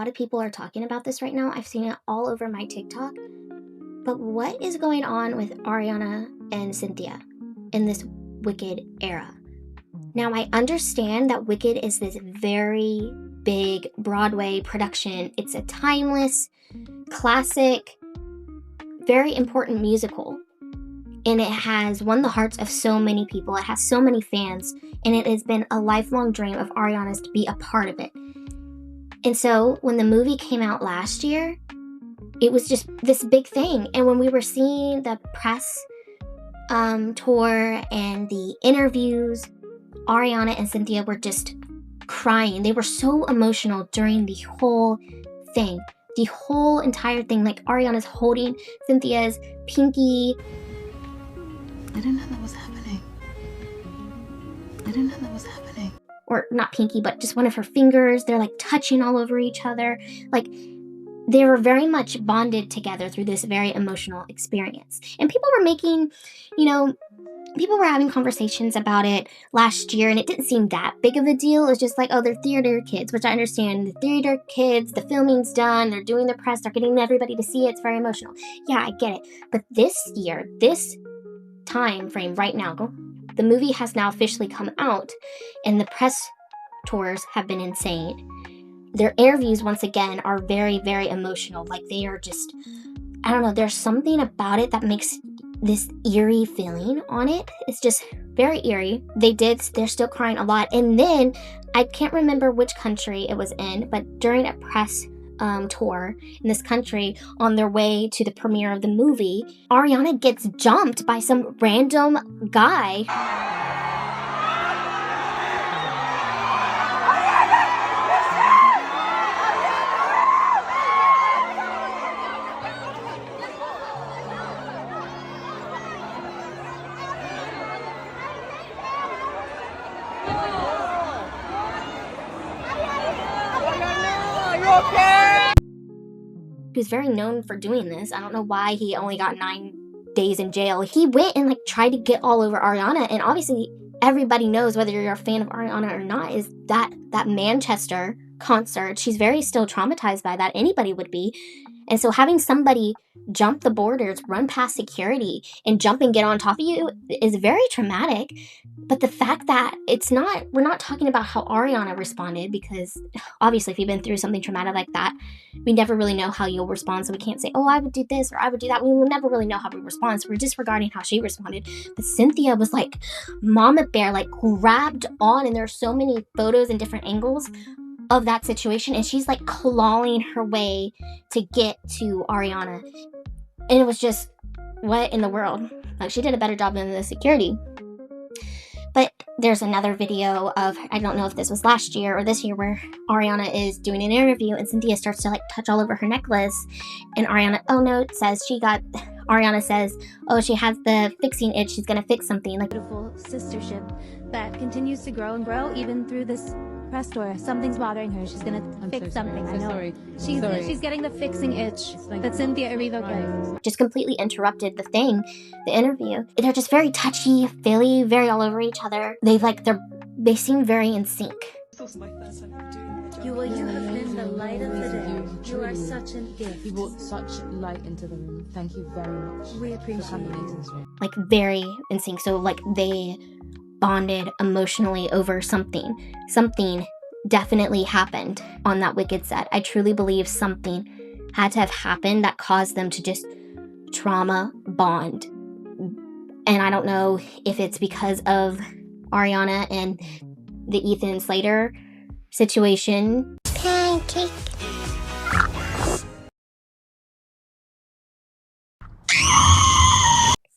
lot of people are talking about this right now. I've seen it all over my TikTok. But what is going on with Ariana and Cynthia in this Wicked era? Now, I understand that Wicked is this very big Broadway production. It's a timeless, classic, very important musical. And it has won the hearts of so many people. It has so many fans. And it has been a lifelong dream of Ariana's to be a part of it. And so when the movie came out last year, it was just this big thing. And when we were seeing the press tour and the interviews, Ariana and Cynthia were just crying. They were so emotional during the whole thing. The whole entire thing. Like, Ariana's holding Cynthia's pinky. I didn't know that was happening. Or not pinky, but just one of her fingers. They're like touching all over each other. Like, they were very much bonded together through this very emotional experience. And people were making, people were having conversations about it last year, and it didn't seem that big of a deal. It was just like, oh, they're theater kids, which I understand. The theater kids, the filming's done, they're doing their press, they're getting everybody to see it. It's very emotional. Yeah, I get it. But this year, this time frame right now, the movie has now officially come out, and the press tours have been insane. Their interviews, once again, are very, very emotional. Like, they are just, I don't know, there's something about it that makes this eerie feeling on it. It's just very eerie. They're still crying a lot. And then, I can't remember which country it was in, but during a press tour in this country, on their way to the premiere of the movie, Ariana gets jumped by some random guy. Who's very known for doing this. I don't know why he only got 9 days in jail. He went and tried to get all over Ariana, and obviously everybody knows, whether you're a fan of Ariana or not, is that Manchester concert. She's very still traumatized by that. Anybody would be. And so having somebody jump the borders, run past security, and jump and get on top of you is very traumatic. But the fact that we're not talking about how Ariana responded, because obviously if you've been through something traumatic like that, we never really know how you'll respond. So we can't say, oh, I would do this or I would do that. We will never really know how we respond. So we're disregarding how she responded. But Cynthia was like mama bear, like grabbed on, and there are so many photos and different angles of that situation, and she's like clawing her way to get to Ariana. And it was just, what in the world? Like, she did a better job than the security. But there's another video of, I don't know if this was last year or this year, where Ariana is doing an interview and Cynthia starts to touch all over her necklace, and Ariana says, oh, she has the fixing itch, she's gonna fix something. Like, beautiful sistership that continues to grow and grow even through this press tour. Something's bothering her. She's gonna fix something. I know. Sorry. She's getting the fixing itch that Cynthia Erivo gets. Just completely interrupted the interview. They're just very touchy, very all over each other. They seem very in sync. This was my first time doing my job. You have been the light of the day. You are such a gift. You brought such light into the room. Thank you very much. We appreciate for coming into this room. Like, very in sync. So they bonded emotionally over something. Something definitely happened on that Wicked set. I truly believe something had to have happened that caused them to just trauma bond. And I don't know if it's because of Ariana and the Ethan Slater situation. Pancake.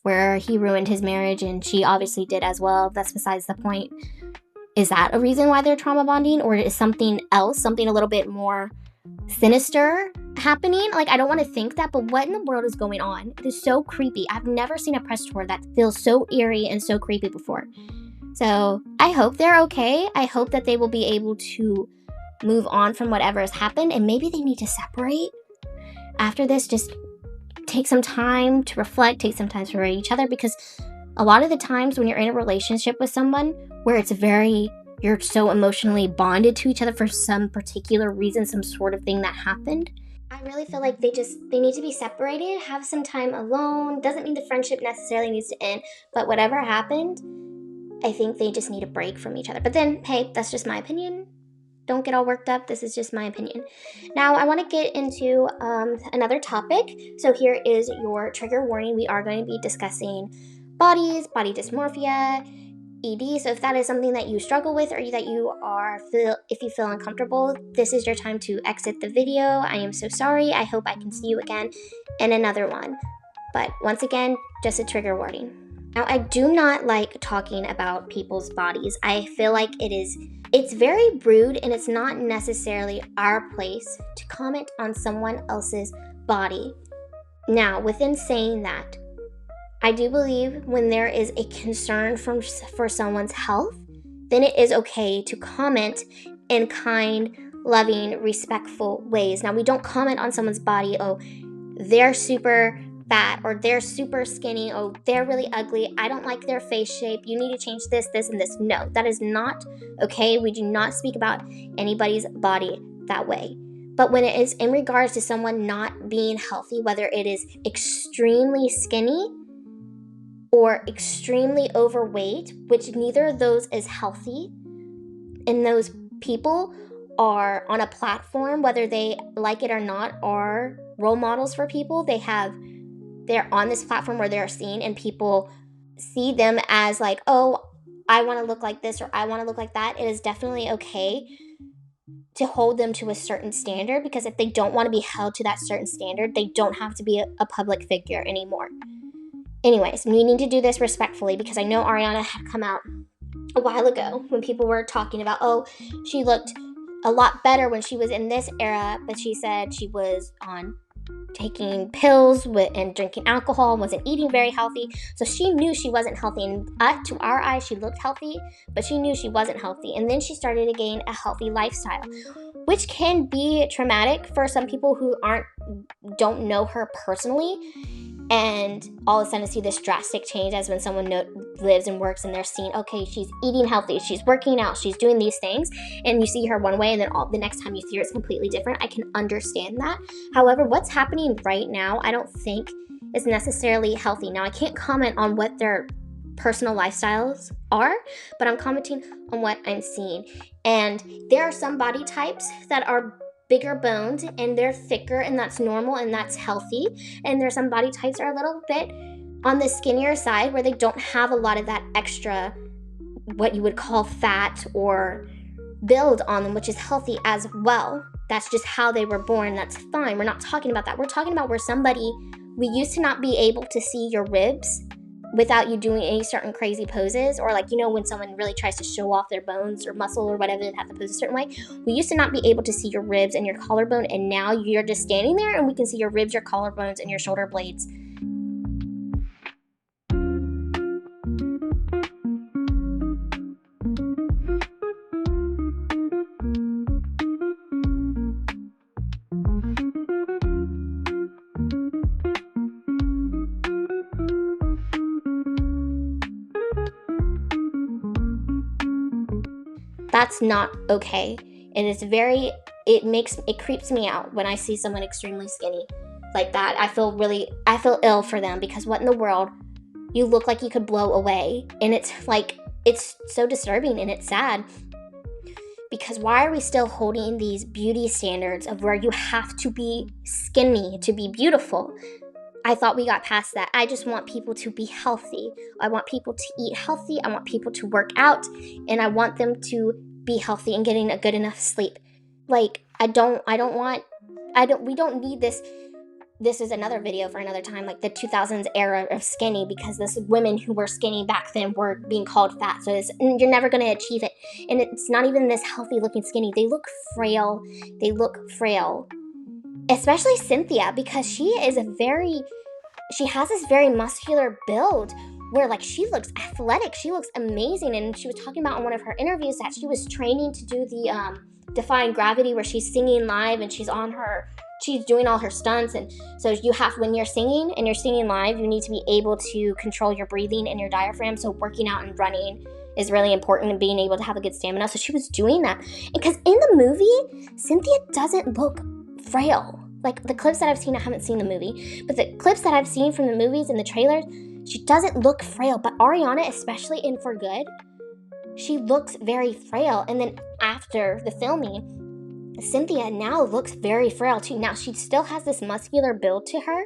Where he ruined his marriage, and she obviously did as well. That's besides the point. Is that a reason why they're trauma bonding? Or is something else, something a little bit more sinister happening? Like, I don't want to think that, but what in the world is going on? It is so creepy. I've never seen a press tour that feels so eerie and so creepy before. So I hope they're okay. I hope that they will be able to move on from whatever has happened, and maybe they need to separate after this. Just take some time to reflect, take some time for each other, because a lot of the times when you're in a relationship with someone where it's very you're so emotionally bonded to each other for some particular reason, some sort of thing that happened. I really feel like they need to be separated, have some time alone. Doesn't mean the friendship necessarily needs to end, but whatever happened, I think they just need a break from each other. But then, hey, that's just my opinion. Don't get all worked up. This is just my opinion. Now, I want to get into another topic. So here is your trigger warning. We are going to be discussing bodies, body dysmorphia, ED. So if that is something that you struggle with or that if you feel uncomfortable, this is your time to exit the video. I am so sorry. I hope I can see you again in another one. But once again, just a trigger warning. Now, I do not like talking about people's bodies. I feel like it's very rude, and it's not necessarily our place to comment on someone else's body. Now, within saying that, I do believe when there is a concern for someone's health, then it is okay to comment in kind, loving, respectful ways. Now, we don't comment on someone's body, oh, they're super fat, or they're super skinny, oh, they're really ugly, I don't like their face shape, you need to change this, this, and this. No, that is not okay. We do not speak about anybody's body that way. But when it is in regards to someone not being healthy, whether it is extremely skinny or extremely overweight, which neither of those is healthy, and those people are on a platform, whether they like it or not, are role models for people. They're on this platform where they're seen, and people see them as like, oh, I want to look like this or I want to look like that. It is definitely okay to hold them to a certain standard, because if they don't want to be held to that certain standard, they don't have to be a public figure anymore. Anyways, we need to do this respectfully, because I know Ariana had come out a while ago when people were talking about, oh, she looked a lot better when she was in this era, but she said she was on taking pills and drinking alcohol and wasn't eating very healthy. So she knew she wasn't healthy, and to our eyes she looked healthy, but she knew she wasn't healthy. And then she started to gain a healthy lifestyle, which can be traumatic for some people who don't know her personally, and all of a sudden see this drastic change, as when someone lives and works and they're seeing, okay, she's eating healthy, she's working out, she's doing these things, and you see her one way and then the next time you see her it's completely different. I can understand that. However, what's happening right now, I don't think is necessarily healthy. Now, I can't comment on what their personal lifestyles are, but I'm commenting on what I'm seeing. And there are some body types that are bigger boned and they're thicker, and that's normal and that's healthy. And there's some body types that are a little bit on the skinnier side, where they don't have a lot of that extra, what you would call fat or build on them, which is healthy as well. That's just how they were born. That's fine. We're not talking about that. We're talking about where we used to not be able to see your ribs without you doing any certain crazy poses, or like, when someone really tries to show off their bones or muscle or whatever, they have to pose a certain way. We used to not be able to see your ribs and your collarbone, and now you're just standing there and we can see your ribs, your collarbones, and your shoulder blades. That's not okay. And it creeps me out when I see someone extremely skinny like that. I feel ill for them, because what in the world? You look like you could blow away. And it's so disturbing and it's sad. Because why are we still holding these beauty standards of where you have to be skinny to be beautiful? I thought we got past that. I just want people to be healthy. I want people to eat healthy. I want people to work out, and I want them to be healthy and getting a good enough sleep. Like, we don't need this. This is another video for another time, like the 2000s era of skinny, because this women who were skinny back then were being called fat. So you're never going to achieve it. And it's not even this healthy looking skinny. They look frail. Especially Cynthia, because she has this very muscular build where like she looks athletic, she looks amazing. And she was talking about in one of her interviews that she was training to do the Defying Gravity, where she's singing live and she's doing all her stunts. And so when you're singing and you're singing live, you need to be able to control your breathing and your diaphragm. So working out and running is really important and being able to have a good stamina. So she was doing that. Because in the movie, Cynthia doesn't look frail. Like the clips that I've seen, I haven't seen the movie, but the clips that I've seen from the movies and the trailers, she doesn't look frail. But Ariana, especially in For Good, she looks very frail. And then after the filming, Cynthia now looks very frail too. Now she still has this muscular build to her.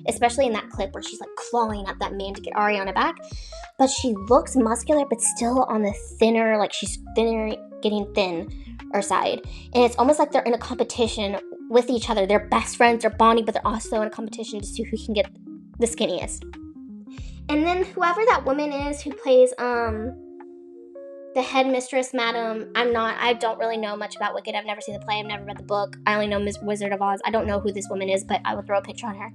Especially in that clip where she's like clawing at that man to get Ariana back. But she looks muscular, but still on the thinner, like she's thinner, getting thin or side. And it's almost like they're in a competition with each other. They're best friends, they're bonding, but they're also in a competition to see who can get the skinniest. And then whoever that woman is who plays the headmistress, madam, I don't really know much about Wicked. I've never seen the play, I've never read the book. I only know Miss Wizard of Oz. I don't know who this woman is, but I will throw a picture on her.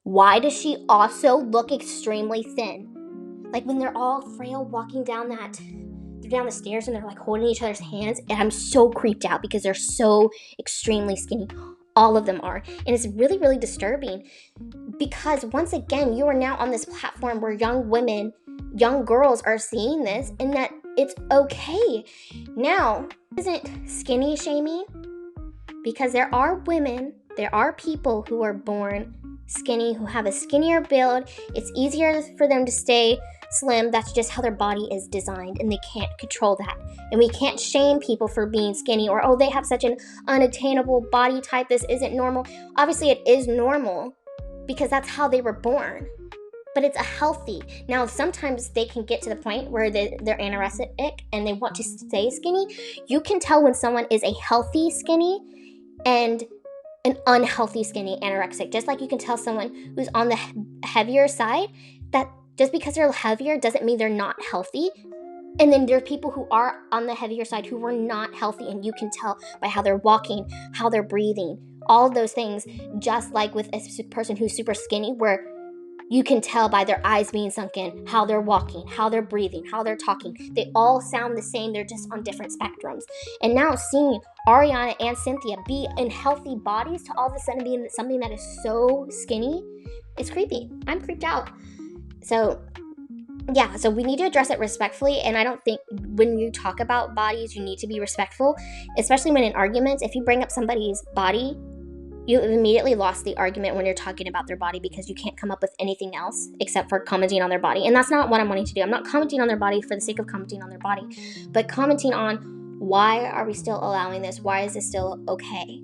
Why does she also look extremely thin? Like when they're all frail walking down the stairs and they're like holding each other's hands, and I'm so creeped out because they're so extremely skinny. All of them are. And it's really, really disturbing because once again, you are now on this platform where young women, young girls are seeing this and that it's okay. Now, isn't skinny shaming? Because there are women, there are people who are born skinny, who have a skinnier build. It's easier for them to stay slim. That's just how their body is designed, and they can't control that. And we can't shame people for being skinny or, oh, they have such an unattainable body type, this isn't normal. Obviously it is normal because that's how they were born, but it's a healthy. Now sometimes they can get to the point where they're anorexic and they want to stay skinny. You can tell when someone is a healthy skinny and an unhealthy skinny anorexic. Just like you can tell someone who's on the heavier side that just because they're heavier doesn't mean they're not healthy. And then there are people who are on the heavier side who were not healthy, and you can tell by how they're walking, how they're breathing, all of those things. Just like with a person who's super skinny, where you can tell by their eyes being sunken, how they're walking, how they're breathing, how they're talking. They all sound the same. They're just on different spectrums. And now seeing Ariana and Cynthia be in healthy bodies to all of a sudden be in something that is so skinny, it's creepy. I'm creeped out. So yeah, so we need to address it respectfully. And I don't think when you talk about bodies, you need to be respectful, especially when in arguments. If you bring up somebody's body, you immediately lost the argument when you're talking about their body because you can't come up with anything else except for commenting on their body. And that's not what I'm wanting to do. I'm not commenting on their body for the sake of commenting on their body, but commenting on why are we still allowing this? Why is this still okay?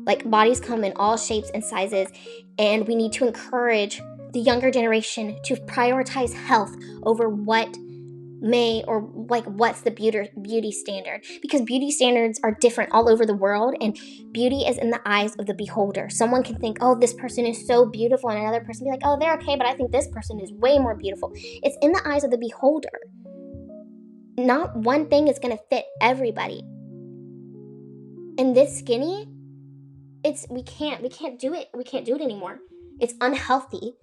Like, bodies come in all shapes and sizes, and we need to encourage the younger generation to prioritize health over what may, or like what's the beauty standard, because beauty standards are different all over the world, and beauty is in the eyes of the beholder. Someone can think, oh, this person is so beautiful, and another person be like, oh, they're okay, but I think this person is way more beautiful. It's in the eyes of the beholder. Not one thing is going to fit everybody. And this skinny, we can't do it. We can't do it anymore. It's unhealthy.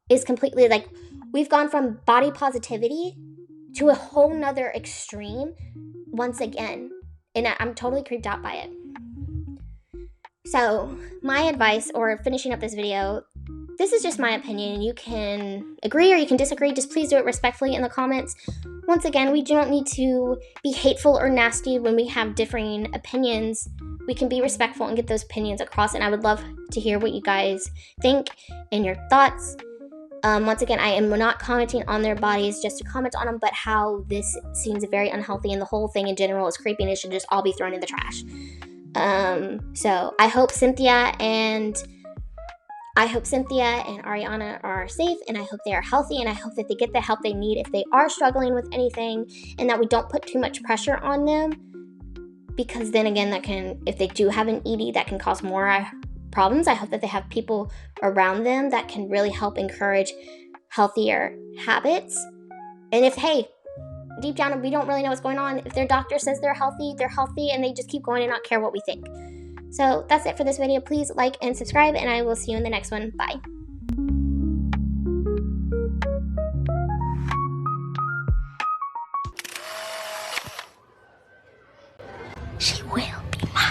It's completely like, we've gone from body positivity to a whole nother extreme once again. And I'm totally creeped out by it. So, my advice, or finishing up this video, this is just my opinion. You can agree or you can disagree. Just please do it respectfully in the comments. Once again, we don't need to be hateful or nasty when we have differing opinions. We can be respectful and get those opinions across, and I would love to hear what you guys think and your thoughts. Once again, I am not commenting on their bodies just to comment on them, but how this seems very unhealthy, and the whole thing in general is creepy, and it should just all be thrown in the trash. So I hope Cynthia and Ariana are safe, and I hope they are healthy, and I hope that they get the help they need if they are struggling with anything, and that we don't put too much pressure on them, because then again, that can, if they do have an ED, that can cause more problems. I hope that they have people around them that can really help encourage healthier habits. And if, hey, deep down we don't really know what's going on, if their doctor says they're healthy, and they just keep going and not care what we think. So that's it for this video. Please like and subscribe, and I will see you in the next one. Bye. She will be mine.